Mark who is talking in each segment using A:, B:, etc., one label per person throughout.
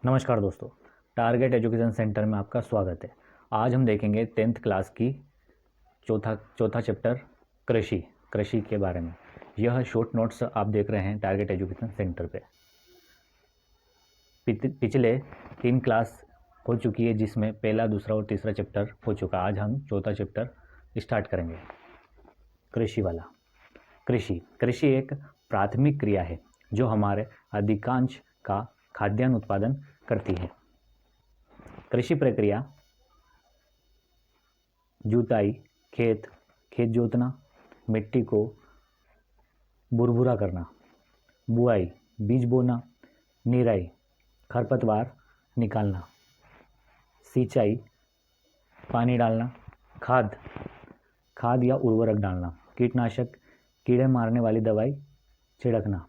A: नमस्कार दोस्तों, target education centre में आपका स्वागत है। आज हम देखेंगे 10th क्लास की चौथा चैप्टर कृषि के बारे में। यह शॉर्ट नोट्स आप देख रहे हैं टारगेट एजुकेशन सेंटर पे। पिछले 3 क्लास हो चुकी है जिसमें पहला, दूसरा और तीसरा चैप्टर हो चुका। आज हम चौथा चैप्टर स्टार्ट करेंगे, कृषि वाला। कृषि एक प्राथमिक क्रिया है जो हमारे अधिकांश का खाद्यान्न उत्पादन करती है। कृषि प्रक्रिया जुताई, खेत जोतना, मिट्टी को भुरभुरा करना, बुआई, बीज बोना, निराई, खरपतवार निकालना, सिंचाई, पानी डालना, खाद या उर्वरक डालना, कीटनाशक, कीड़े मारने वाली दवाई छिड़कना,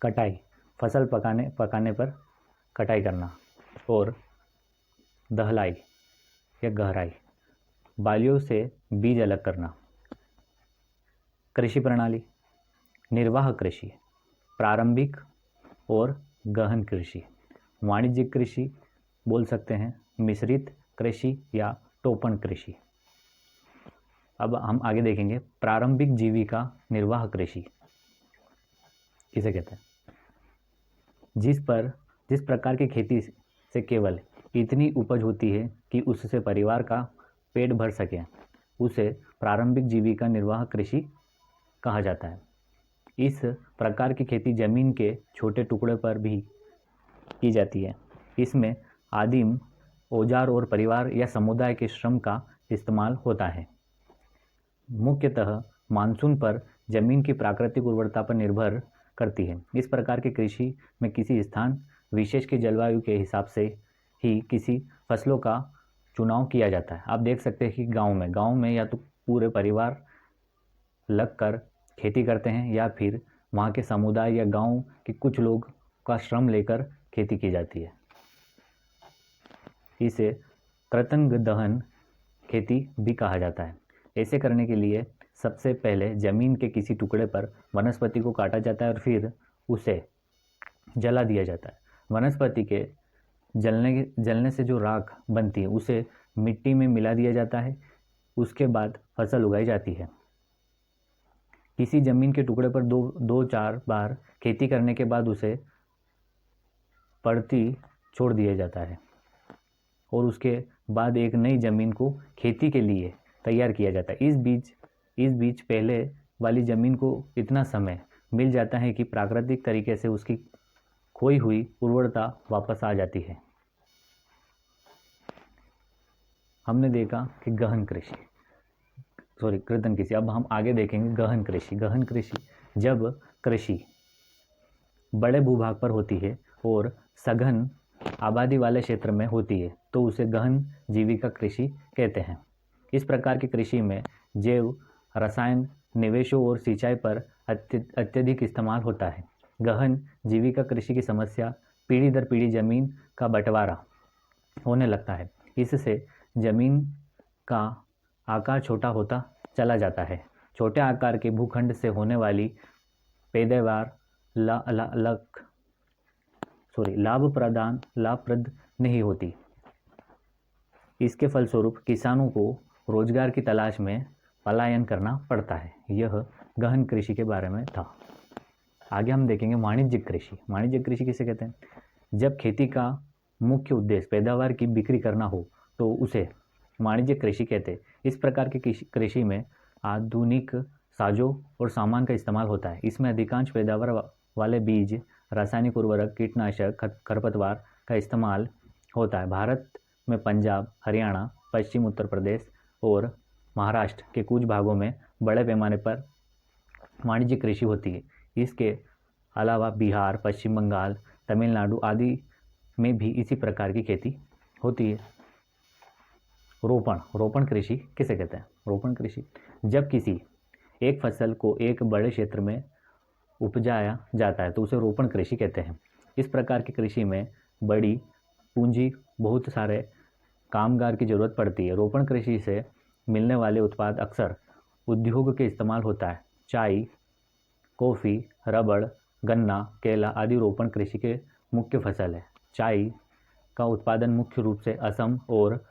A: कटाई, फसल पकाने पर कटाई करना, और दहलाई या गहराई, बालियों से बीज अलग करना। कृषि प्रणाली: निर्वाह कृषि, प्रारंभिक और गहन कृषि, वाणिज्यिक कृषि बोल सकते हैं, मिश्रित कृषि या टोपन कृषि। अब हम आगे देखेंगे प्रारंभिक जीविका निर्वाह कृषि किसे कहते हैं। जिस प्रकार की खेती से केवल इतनी उपज होती है कि उससे परिवार का पेट भर सके, उसे प्रारंभिक जीविका निर्वाह कृषि कहा जाता है। इस प्रकार की खेती जमीन के छोटे टुकड़े पर भी की जाती है। इसमें आदिम औजार और परिवार या समुदाय के श्रम का इस्तेमाल होता है। मुख्यतः मानसून पर जमीन की प्राकृतिक उर्वरता पर निर्भर करती है। इस प्रकार की कृषि में किसी स्थान विशेष की जलवायु के हिसाब से ही किसी फसलों का चुनाव किया जाता है। आप देख सकते हैं कि गांव में या तो पूरे परिवार लगकर खेती करते हैं या फिर वहाँ के समुदाय या गांव के कुछ लोग का श्रम लेकर खेती की जाती है। इसे कृतंग दहन खेती भी कहा जाता है। ऐसे करने के लिए सबसे पहले जमीन के किसी टुकड़े पर वनस्पति को काटा जाता है और फिर उसे जला दिया जाता है। वनस्पति के जलने से जो राख बनती है उसे मिट्टी में मिला दिया जाता है। उसके बाद फसल उगाई जाती है। किसी जमीन के टुकड़े पर दो चार बार खेती करने के बाद उसे पड़ती छोड़ दिया जाता है और उसके बाद एक नई जमीन को खेती के लिए तैयार किया जाता है। इस बीच पहले वाली जमीन को इतना समय मिल जाता है कि प्राकृतिक तरीके से उसकी खोई हुई उर्वरता वापस आ जाती है। हमने देखा कि कृतंग कृषि। अब हम आगे देखेंगे गहन कृषि। जब कृषि बड़े भूभाग पर होती है और सघन आबादी वाले क्षेत्र में होती है तो उसे गहन जीविका कृषि कहते हैं। इस प्रकार की कृषि में जैव रसायन निवेशों और सिंचाई पर अत्यधिक इस्तेमाल होता है। गहन जीविका कृषि की समस्या पीढ़ी दर पीढ़ी जमीन का बंटवारा होने लगता है। इससे जमीन का आकार छोटा होता चला जाता है। छोटे आकार के भूखंड से होने वाली पैदावार लाभप्रद नहीं होती। इसके फलस्वरूप किसानों को रोजगार की तलाश में पलायन करना पड़ता है। यह गहन कृषि के बारे में था। आगे हम देखेंगे वाणिज्यिक कृषि किसे कहते हैं। जब खेती का मुख्य उद्देश्य पैदावार की बिक्री करना हो तो उसे वाणिज्यिक कृषि कहते हैं। इस प्रकार की कृषि में आधुनिक साजों और सामान का इस्तेमाल होता है। इसमें अधिकांश पैदावार वाले बीज, रासायनिक उर्वरक, कीटनाशक, खरपतवार का इस्तेमाल होता है। भारत में पंजाब, हरियाणा, पश्चिम उत्तर प्रदेश और महाराष्ट्र के कुछ भागों में बड़े पैमाने पर वाणिज्यिक कृषि होती है। इसके अलावा बिहार, पश्चिम बंगाल, तमिलनाडु आदि में भी इसी प्रकार की खेती होती है। रोपण कृषि किसे कहते हैं। रोपण कृषि जब किसी एक फसल को एक बड़े क्षेत्र में उपजाया जाता है तो उसे रोपण कृषि कहते हैं। इस प्रकार की कृषि में बड़ी पूंजी, बहुत सारे कामगार की जरूरत पड़ती है। रोपण कृषि से मिलने वाले उत्पाद अक्सर उद्योग के इस्तेमाल होता है। चाय, कॉफ़ी, रबड़, गन्ना, केला आदि रोपण कृषि के मुख्य फसल है। चाय का उत्पादन मुख्य रूप से असम और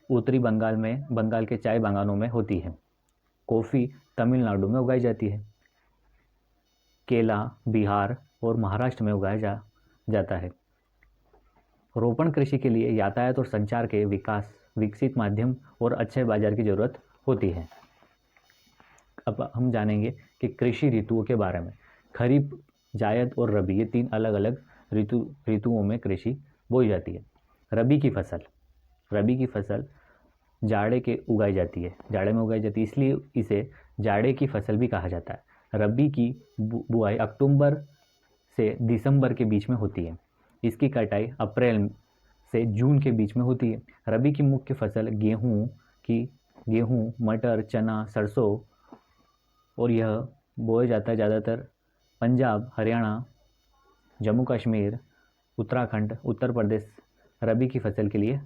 A: उत्तरी बंगाल के चाय बागानों में होती है। कॉफ़ी तमिलनाडु में उगाई जाती है। केला बिहार और महाराष्ट्र में उगाया जाता है। रोपण कृषि के लिए यातायात और संचार के विकसित माध्यम और अच्छे बाजार की जरूरत होती है। अब हम जानेंगे कि कृषि ऋतुओं के बारे में। खरीफ, जायद और रबी, ये 3 अलग अलग ऋतुओं में कृषि बोई जाती है। रबी की फसल जाड़े में उगाई जाती है, इसलिए इसे जाड़े की फसल भी कहा जाता है। रबी की बुआई अक्टूबर से दिसंबर के बीच में होती है। इसकी कटाई अप्रैल से जून के बीच में होती है। रबी की मुख्य फसल गेहूँ, मटर, चना, सरसों और यह बोया जाता है ज़्यादातर पंजाब, हरियाणा, जम्मू कश्मीर, उत्तराखंड, उत्तर प्रदेश रबी की फसल के लिए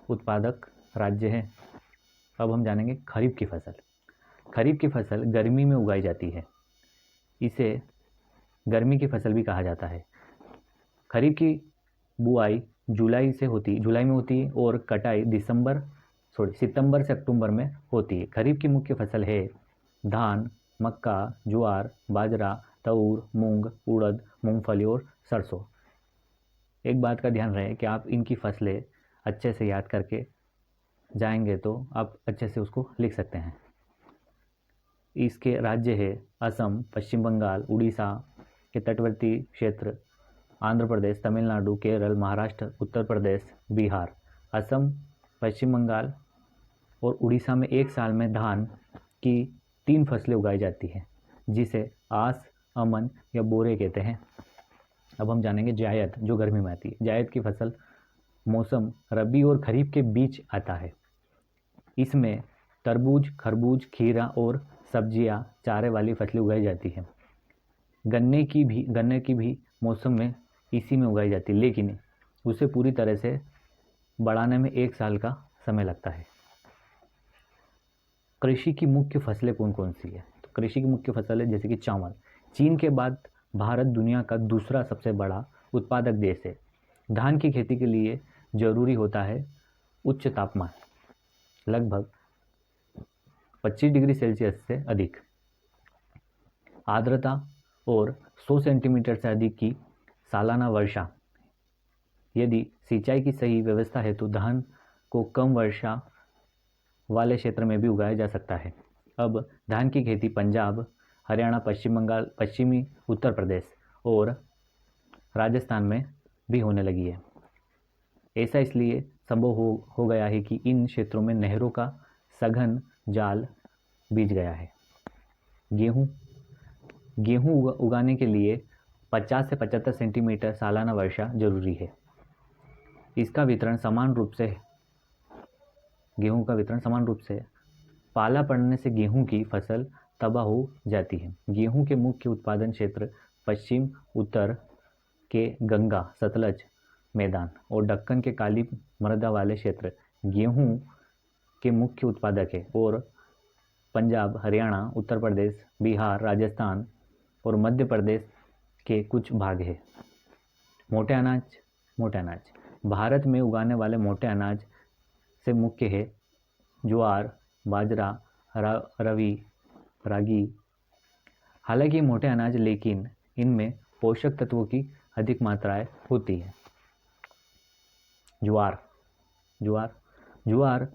A: उत्पादक राज्य हैं। अब हम जानेंगे खरीफ की फसल। खरीफ की फसल गर्मी में उगाई जाती है, इसे गर्मी की फसल भी कहा जाता है। खरीफ की बुआई जुलाई में होती है और कटाई सितंबर से अक्टूबर में होती है। खरीफ की मुख्य फसल है धान, मक्का, ज्वार, बाजरा, तूर, मूंग, उड़द, मूंगफली और सरसों। एक बात का ध्यान रहे कि आप इनकी फसलें अच्छे से याद करके जाएंगे तो आप अच्छे से उसको लिख सकते हैं। इसके राज्य है असम, पश्चिम बंगाल, उड़ीसा के तटवर्ती क्षेत्र, आंध्र प्रदेश, तमिलनाडु, केरल, महाराष्ट्र, उत्तर प्रदेश, बिहार। असम, पश्चिम बंगाल और उड़ीसा में एक साल में धान की 3 फसलें उगाई जाती हैं, जिसे आस, अमन या बोरे कहते हैं। अब हम जानेंगे जायद, जो गर्मी में आती है। जायद की फसल मौसम रबी और खरीफ के बीच आता है। इसमें तरबूज, खरबूज, खीरा और सब्जियां, चारे वाली फसलें उगाई जाती हैं। गन्ने की भी मौसम में इसी में उगाई जाती है, लेकिन उसे पूरी तरह से बढ़ाने में 1 साल का समय लगता है। कृषि की मुख्य फसलें कौन कौन सी है? तो कृषि की मुख्य फसल है जैसे कि चावल। चीन के बाद भारत दुनिया का दूसरा सबसे बड़ा उत्पादक देश है। धान की खेती के लिए जरूरी होता है उच्च तापमान, लगभग 25 डिग्री सेल्सियस से अधिक, आर्द्रता और 100 सेंटीमीटर से अधिक की सालाना वर्षा। यदि सिंचाई की सही व्यवस्था है तो धान को कम वर्षा वाले क्षेत्र में भी उगाया जा सकता है। अब धान की खेती पंजाब, हरियाणा, पश्चिम बंगाल, पश्चिमी उत्तर प्रदेश और राजस्थान में भी होने लगी है। ऐसा इसलिए संभव हो गया है कि इन क्षेत्रों में नहरों का सघन जाल बिछ गया है। गेहूं उगाने के लिए 50 से 75 सेंटीमीटर सालाना वर्षा जरूरी है। इसका वितरण समान रूप से पाला पड़ने से गेहूं की फसल तबाह हो जाती है। गेहूं के मुख्य उत्पादन क्षेत्र पश्चिम उत्तर के गंगा सतलज मैदान और दक्कन के काली मृदा वाले क्षेत्र गेहूं के मुख्य उत्पादक है, और पंजाब, हरियाणा, उत्तर प्रदेश, बिहार, राजस्थान और मध्य प्रदेश के कुछ भाग है। मोटे अनाज भारत में उगाने वाले मोटे अनाज से मुख्य है ज्वार, बाजरा, रागी। हालांकि मोटे अनाज, लेकिन इनमें पोषक तत्वों की अधिक मात्राएं होती है। ज्वार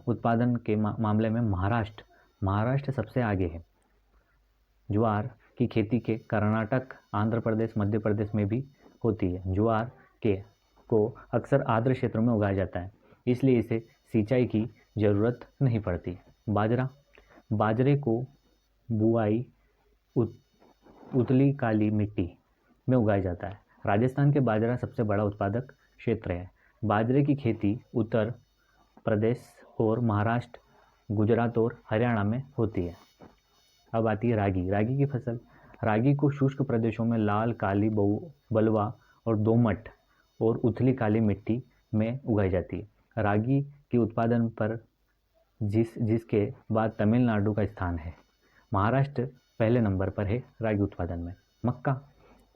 A: उत्पादन के मामले में महाराष्ट्र सबसे आगे है। ज्वार की खेती के कर्नाटक, आंध्र प्रदेश, मध्य प्रदेश में भी होती है। ज्वार को अक्सर आर्द्र क्षेत्रों में उगाया जाता है, इसलिए इसे सिंचाई की ज़रूरत नहीं पड़ती। बाजरे को बुआई उतली काली मिट्टी में उगाया जाता है। राजस्थान के बाजरा सबसे बड़ा उत्पादक क्षेत्र है। बाजरे की खेती उत्तर प्रदेश और महाराष्ट्र, गुजरात और हरियाणा में होती है। अब आती है रागी की फसल। रागी को शुष्क प्रदेशों में लाल, काली, बलुआ और दोमट और उथली काली मिट्टी में उगाई जाती है। रागी के उत्पादन पर जिसके बाद तमिलनाडु का स्थान है। महाराष्ट्र पहले नंबर पर है रागी उत्पादन में।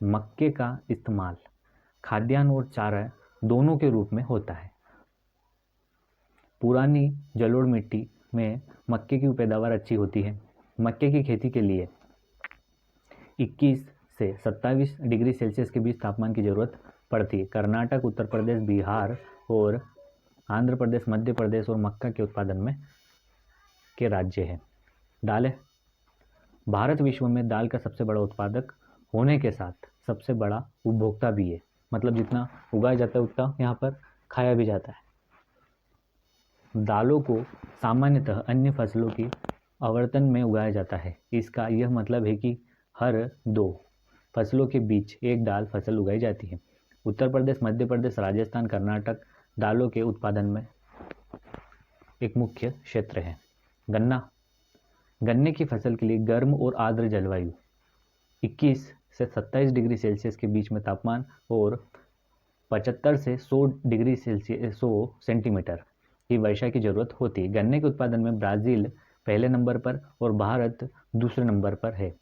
A: मक्के का इस्तेमाल खाद्यान्न और चारा दोनों के रूप में होता है। पुरानी जलोढ़ मिट्टी में मक्के की पैदावार अच्छी होती है। मक्के की खेती के लिए 21 से 27 डिग्री सेल्सियस के बीच तापमान की ज़रूरत पड़ती है। कर्नाटक, उत्तर प्रदेश, बिहार और आंध्र प्रदेश, मध्य प्रदेश और मक्का के उत्पादन में के राज्य हैं। दालें। भारत विश्व में दाल का सबसे बड़ा उत्पादक होने के साथ सबसे बड़ा उपभोक्ता भी है। मतलब जितना उगाया जाता है उतना यहाँ पर खाया भी जाता है। दालों को सामान्यतः अन्य फसलों की आवर्तन में उगाया जाता है। इसका यह मतलब है कि हर 2 फसलों के बीच एक दाल फसल उगाई जाती है। उत्तर प्रदेश, मध्य प्रदेश, राजस्थान, कर्नाटक दालों के उत्पादन में एक मुख्य क्षेत्र है। गन्ना। गन्ने की फसल के लिए गर्म और आर्द्र जलवायु 21 से 27 डिग्री सेल्सियस के बीच में तापमान और 75 से 100 डिग्री सेल्सियस 100 सेंटीमीटर की वर्षा की जरूरत होती है। गन्ने के उत्पादन में ब्राज़ील पहले नंबर पर और भारत दूसरे नंबर पर है।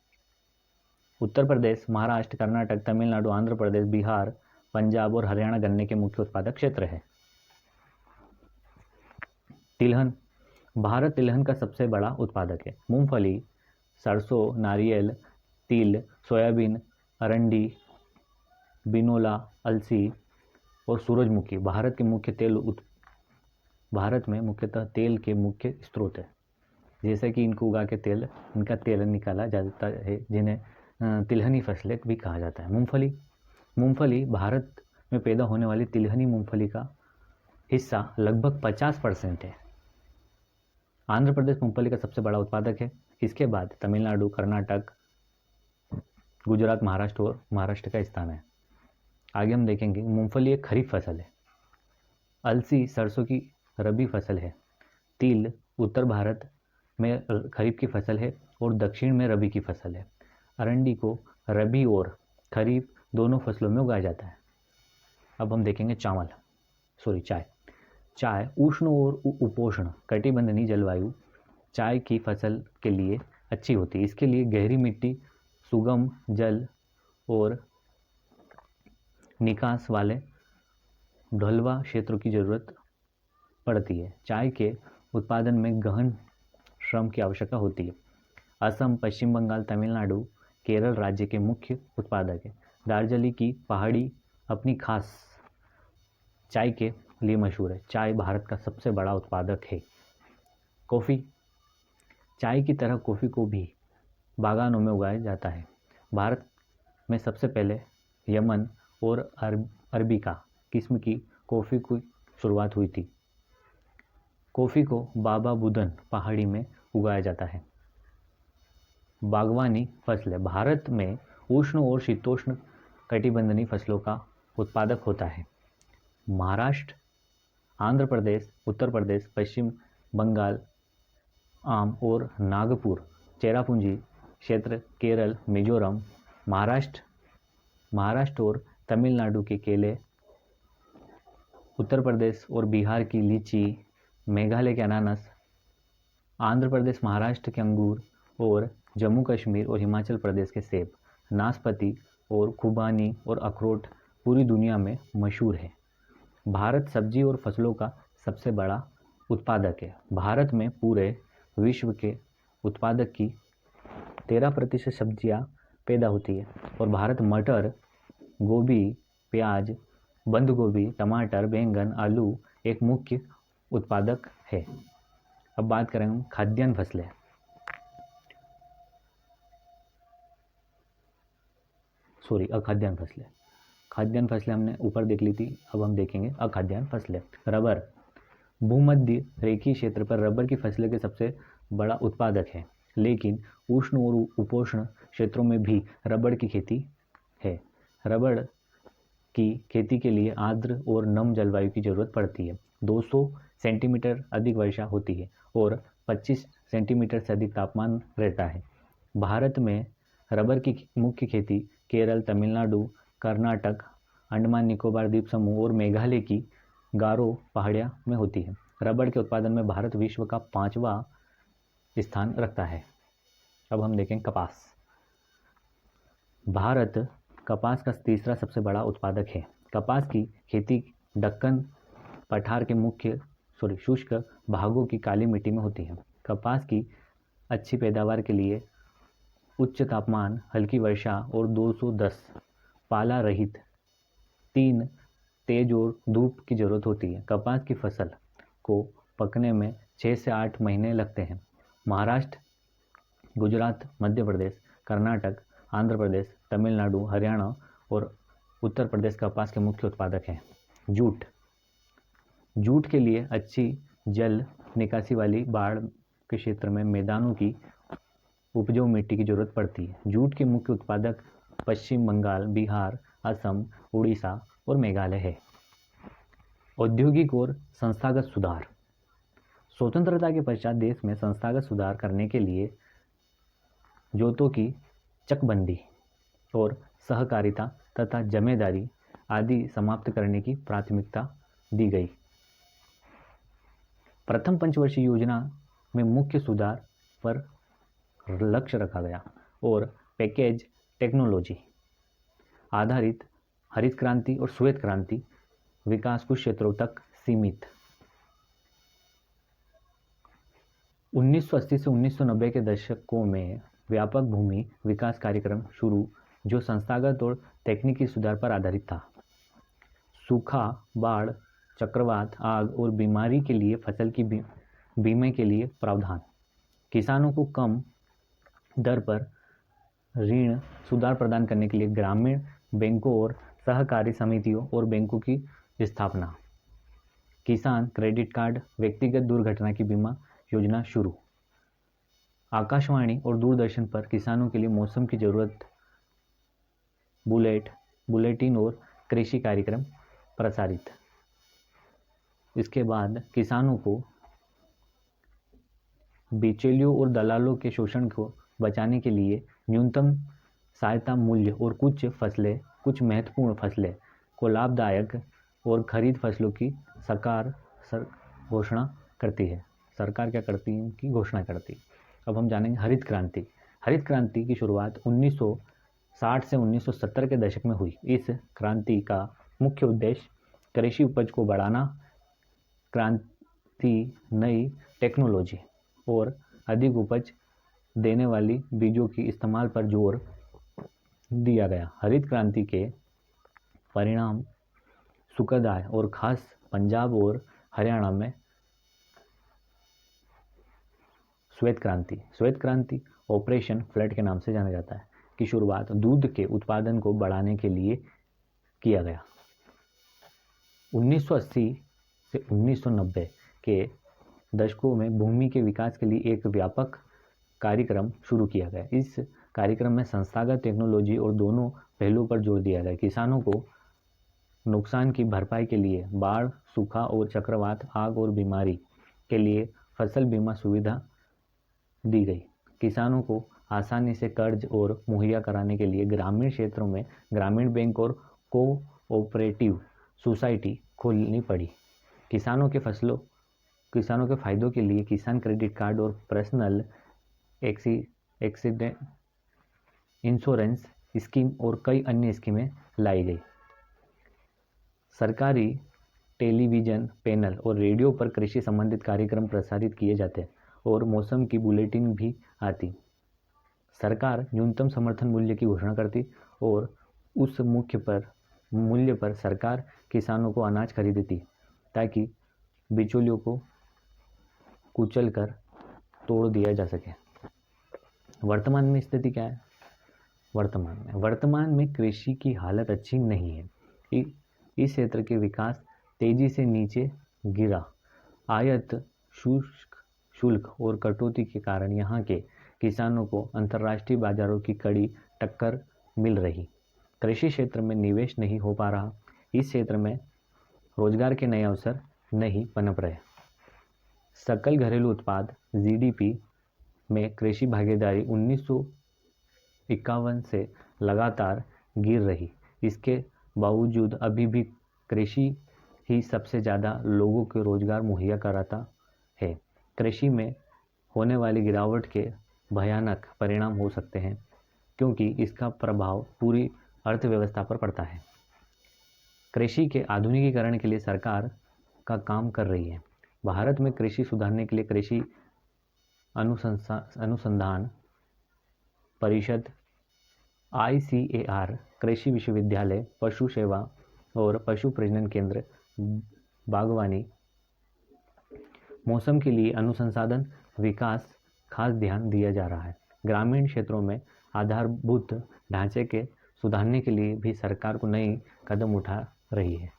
A: उत्तर प्रदेश, महाराष्ट्र, कर्नाटक, तमिलनाडु, आंध्र प्रदेश, बिहार, पंजाब और हरियाणा गन्ने के मुख्य उत्पादक क्षेत्र है। तिलहन। भारत तिलहन का सबसे बड़ा उत्पादक है। मूंगफली, सरसों, नारियल, तिल, सोयाबीन, अरंडी, बिनोला, अलसी और सूरजमुखी भारत में मुख्यतः तेल के मुख्य स्रोत है। जैसे कि इनको उगा के इनका तेल निकाला जाता है, जिन्हें तिलहनी फसलें भी कहा जाता है। मूंगफली भारत में पैदा होने वाली तिलहनी मूंगफली का हिस्सा लगभग 50% है। आंध्र प्रदेश मूंगफली का सबसे बड़ा उत्पादक है। इसके बाद तमिलनाडु, कर्नाटक, गुजरात, महाराष्ट्र का स्थान है। आगे हम देखेंगे मूंगफली एक खरीफ फसल है। अलसी सरसों की रबी फसल है। तिल उत्तर भारत में खरीफ की फसल है और दक्षिण में रबी की फसल है। अरंडी को रबी और खरीफ दोनों फसलों में उगाया जाता है। अब हम देखेंगे चाय। चाय उष्ण और उपोष्ण कटिबंधीय जलवायु चाय की फसल के लिए अच्छी होती है। इसके लिए गहरी मिट्टी, सुगम जल और निकास वाले ढलवा क्षेत्रों की जरूरत पड़ती है। चाय के उत्पादन में गहन श्रम की आवश्यकता होती है। असम, पश्चिम बंगाल, तमिलनाडु, केरल राज्य के मुख्य उत्पादक है। दार्जिलिंग की पहाड़ी अपनी खास चाय के लिए मशहूर है। चाय भारत का सबसे बड़ा उत्पादक है। कॉफ़ी। चाय की तरह कॉफ़ी को भी बागानों में उगाया जाता है। भारत में सबसे पहले यमन और अरबिका किस्म की कॉफ़ी की शुरुआत हुई थी। कॉफ़ी को बाबा बुदन पहाड़ी में उगाया जाता है। बागवानी फसलें। भारत में उष्ण और शीतोष्ण कटिबंधीय फसलों का उत्पादक होता है। महाराष्ट्र, आंध्र प्रदेश, उत्तर प्रदेश, पश्चिम बंगाल आम और नागपुर, चेरापूंजी क्षेत्र, केरल, मिजोरम, महाराष्ट्र और तमिलनाडु के केले, उत्तर प्रदेश और बिहार की लीची, मेघालय के अनानास, आंध्र प्रदेश, महाराष्ट्र के अंगूर और जम्मू कश्मीर और हिमाचल प्रदेश के सेब, नाशपाती और खुबानी और अखरोट पूरी दुनिया में मशहूर है। भारत सब्जी और फसलों का सबसे बड़ा उत्पादक है। भारत में पूरे विश्व के उत्पादक की 13% सब्जियां पैदा होती है और भारत मटर, गोभी, प्याज, बंद गोभी, टमाटर, बैंगन, आलू एक मुख्य उत्पादक है। अब बात करें हम खाद्यान्न फसलें। अखाद्यान्न फसलें। खाद्यान्न फसलें हमने ऊपर देख ली थी, अब हम देखेंगे अखाद्यान्न फसलें। रबर। भूमध्य रेखीय क्षेत्र पर रबर की फसलें के सबसे बड़ा उत्पादक है, लेकिन उष्ण और उपोष्ण क्षेत्रों में भी रबर की खेती है। रबर की खेती के लिए आर्द्र और नम जलवायु की जरूरत पड़ती है। 200 सेंटीमीटर अधिक वर्षा होती है और 25 सेंटीमीटर से अधिक तापमान रहता है। भारत में रबर की मुख्य खेती केरल, तमिलनाडु, कर्नाटक, अंडमान निकोबार द्वीप समूह और मेघालय की गारो पहाड़ियाँ में होती है। रबर के उत्पादन में भारत विश्व का 5वां स्थान रखता है। अब हम देखें कपास। भारत कपास का तीसरा सबसे बड़ा उत्पादक है। कपास की खेती दक्कन पठार के मुख्य शुष्क भागों की काली मिट्टी में होती है। कपास की अच्छी पैदावार के लिए उच्च तापमान, हल्की वर्षा और 210 पाला रहित 3 तेज और धूप की जरूरत होती है। कपास की फसल को पकने में 6 से 8 महीने लगते हैं। महाराष्ट्र, गुजरात, मध्य प्रदेश, कर्नाटक, आंध्र प्रदेश, तमिलनाडु, हरियाणा और उत्तर प्रदेश कपास के मुख्य उत्पादक हैं। जूट जूट के लिए अच्छी जल निकासी वाली बाढ़ के क्षेत्र में मैदानों की उपजाऊ मिट्टी की जरूरत पड़ती है। जूट के मुख्य उत्पादक पश्चिम बंगाल, बिहार, असम, उड़ीसा और मेघालय है। औद्योगिक और संस्थागत सुधार। स्वतंत्रता के पश्चात देश में संस्थागत सुधार करने के लिए जोतों की चकबंदी और सहकारिता तथा जमेदारी आदि समाप्त करने की प्राथमिकता दी गई। प्रथम पंचवर्षीय योजना में मुख्य सुधार पर लक्ष्य रखा गया और पैकेज टेक्नोलॉजी आधारित हरित क्रांति और श्वेत क्रांति विकास कुछ क्षेत्रों तक सीमित। 1980 से 1990 के दशकों में व्यापक भूमि विकास कार्यक्रम शुरू जो संस्थागत और तकनीकी सुधार पर आधारित था। सूखा, बाढ़, चक्रवात, आग और बीमारी के लिए फसल की बीमे के लिए प्रावधान। किसानों को कम दर पर ऋण सुधार प्रदान करने के लिए ग्रामीण बैंकों और सहकारी समितियों और बैंकों की स्थापना। किसान क्रेडिट कार्ड, व्यक्तिगत दुर्घटना की बीमा योजना शुरू। आकाशवाणी और दूरदर्शन पर किसानों के लिए मौसम की जरूरत बुलेटिन और कृषि कार्यक्रम प्रसारित। इसके बाद किसानों को बिचौलियों और दलालों के शोषण को बचाने के लिए न्यूनतम सहायता मूल्य और कुछ महत्वपूर्ण फसलें को लाभदायक और खरीद फसलों की सरकार घोषणा करती है। सरकार क्या करती है? की घोषणा करती है। अब हम जानेंगे हरित क्रांति। हरित क्रांति की शुरुआत 1960 से 1970 के दशक में हुई। इस क्रांति का मुख्य उद्देश्य कृषि उपज को बढ़ाना, क्रांति नई टेक्नोलॉजी और अधिक उपज देने वाली बीजों की इस्तेमाल पर जोर दिया गया। हरित क्रांति के परिणाम सुखद आए और खास पंजाब और हरियाणा में श्वेत क्रांति ऑपरेशन फ्लड के नाम से जाना जाता है की शुरुआत दूध के उत्पादन को बढ़ाने के लिए किया गया। 1980 से 1990 के दशकों में भूमि के विकास के लिए एक व्यापक कार्यक्रम शुरू किया गया। इस कार्यक्रम में संस्थागत टेक्नोलॉजी और दोनों पहलुओं पर जोर दिया गया। किसानों को नुकसान की भरपाई के लिए बाढ़, सूखा और चक्रवात, आग और बीमारी के लिए फसल बीमा सुविधा दी गई। किसानों को आसानी से कर्ज और मुहैया कराने के लिए ग्रामीण क्षेत्रों में ग्रामीण बैंक और कोऑपरेटिव सोसाइटी खोलनी पड़ी। किसानों के फायदों के लिए किसान क्रेडिट कार्ड और पर्सनल एक्सीडेंट इंश्योरेंस स्कीम और कई अन्य स्कीमें लाई गई। सरकारी टेलीविज़न पैनल और रेडियो पर कृषि संबंधित कार्यक्रम प्रसारित किए जाते और मौसम की बुलेटिन भी आती। सरकार न्यूनतम समर्थन मूल्य की घोषणा करती और उस मूल्य पर सरकार किसानों को अनाज खरीदती ताकि बिचौलियों को कुचल कर तोड़ दिया जा सके। वर्तमान में स्थिति क्या है? वर्तमान में कृषि की हालत अच्छी नहीं है। इस क्षेत्र के विकास तेजी से नीचे गिरा। आयात शुल्क और कटौती के कारण यहाँ के किसानों को अंतर्राष्ट्रीय बाजारों की कड़ी टक्कर मिल रही। कृषि क्षेत्र में निवेश नहीं हो पा रहा। इस क्षेत्र में रोजगार के नए अवसर नहीं पनप रहे। सकल घरेलू उत्पाद जीडीपी में कृषि भागीदारी 1951 से लगातार गिर रही। इसके बावजूद अभी भी कृषि ही सबसे ज़्यादा लोगों को रोजगार मुहैया कराता है। कृषि में होने वाली गिरावट के भयानक परिणाम हो सकते हैं क्योंकि इसका प्रभाव पूरी अर्थव्यवस्था पर पड़ता है। कृषि के आधुनिकीकरण के लिए सरकार का काम कर रही है। भारत में कृषि सुधारने के लिए कृषि अनुसंधान परिषद, ICAR, कृषि विश्वविद्यालय, पशु सेवा और पशु प्रजनन केंद्र, बागवानी, मौसम के लिए अनुसंधान विकास खास ध्यान दिया जा रहा है। ग्रामीण क्षेत्रों में आधारभूत ढांचे के सुधारने के लिए भी सरकार को नई कदम उठा रही है।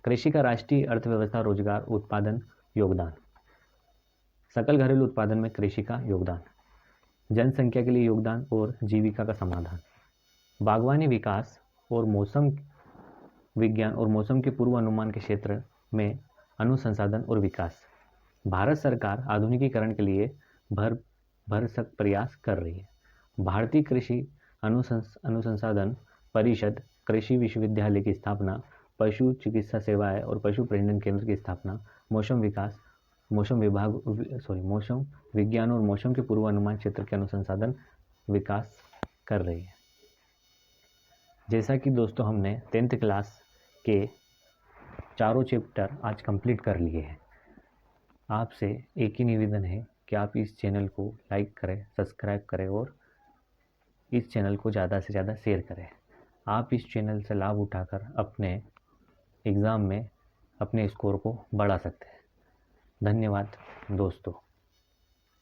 A: कृषि का राष्ट्रीय अर्थव्यवस्था, रोजगार, उत्पादन, योगदान। सकल घरेलू उत्पादन में कृषि का योगदान, जनसंख्या के लिए योगदान और जीविका का समाधान। बागवानी विकास और मौसम विज्ञान और मौसम के पूर्वानुमान के क्षेत्र में अनुसंधान और विकास। भारत सरकार आधुनिकीकरण के लिए भरसक प्रयास कर रही है। भारतीय कृषि अनुसंधान परिषद, कृषि विश्वविद्यालय की स्थापना, पशु चिकित्सा सेवाएं और पशु प्रजनन केंद्र की स्थापना, मौसम विज्ञान और मौसम के पूर्वानुमान क्षेत्र के अनुसंधान विकास कर रही है। जैसा कि दोस्तों हमने 10th क्लास के चारों चैप्टर आज कंप्लीट कर लिए हैं। आपसे एक ही निवेदन है कि आप इस चैनल को लाइक करें, सब्सक्राइब करें और इस चैनल को ज़्यादा से ज़्यादा शेयर करें। आप इस चैनल से लाभ उठाकर अपने एग्ज़ाम में अपने स्कोर को बढ़ा सकते हैं। धन्यवाद दोस्तों।